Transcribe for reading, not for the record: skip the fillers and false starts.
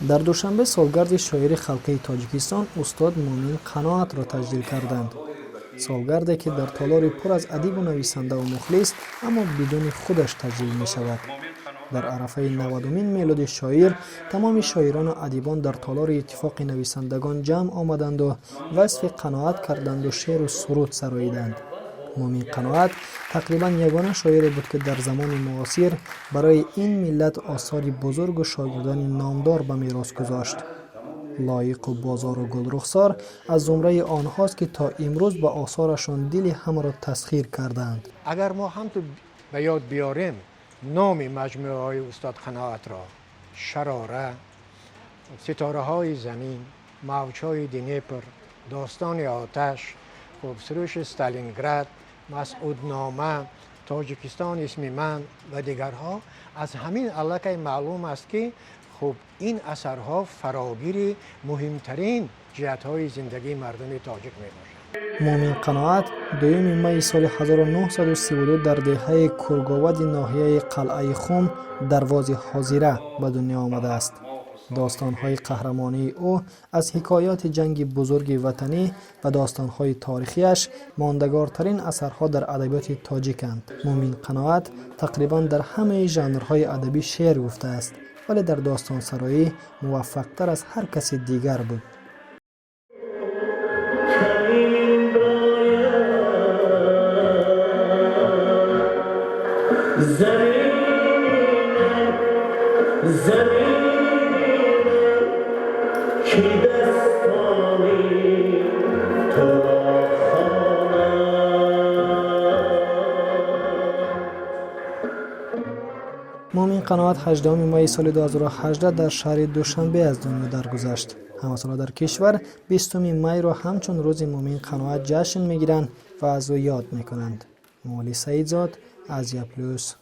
در دوشنبه سالگرد شاعر خلقه تاجیکستان استاد مومن قناعت را تجلیل کردند. سالگردی که در تالار پر از ادیب و نویسنده و مخلص اما بدون خودش تجلیل می شود. در عرفه 90مین میلاد شاعر تمام شاعران و ادیبان در تالار اتفاق نویسندگان جمع آمدند و وصف قناعت کردند و شعر و سرود سراییدند. مومن قناعت تقریبا یگانه شاعری بود که در زمان معاصر برای این ملت آثاری بزرگ و شاگردان نامدار به میراث گذاشت. لایق و بازار و گلرخسار از زمره آنهاست که تا امروز به آثارشان دل همه را تسخیر کردند. اگر ما هم تو به یاد بیاریم نام مجموعه های استاد قناعت را: شراره، ستاره های زمین، موج های دنیپر، داستان آتش، سروش استالینگراد، مسعود نامه، تاجیکستان اسم من و دیگرها، از همین علاقه معلوم است که این اثرها فراگیر مهمترین جهت‌های زندگی مردم تاجیک می‌باشد. مومن قناعت 2 می سال 1932 در دهه کرگاود ناحیه قلعه خم در واز حاضره به دنیا آمده است. داستان‌های قهرمانی او از حکایات جنگ بزرگ وطنی و داستان‌های تاریخیش ماندگارترین اثرها در ادبیات تاجیکند. مومن قناعت تقریباً در همه ژانرهای ادبی شعر گفته است، ولی در داستان سرایی موفق‌تر از هر کس دیگر بود. مومن قناعت 18 می سال 2018 در شهر دوشنبه از دنیا درگذشت. همسالان در کشور 20 می را همچون روز مومن قناعت جشن میگیرند و از او یاد میکنند. مولی سعیدزاد، ازیا پلوس.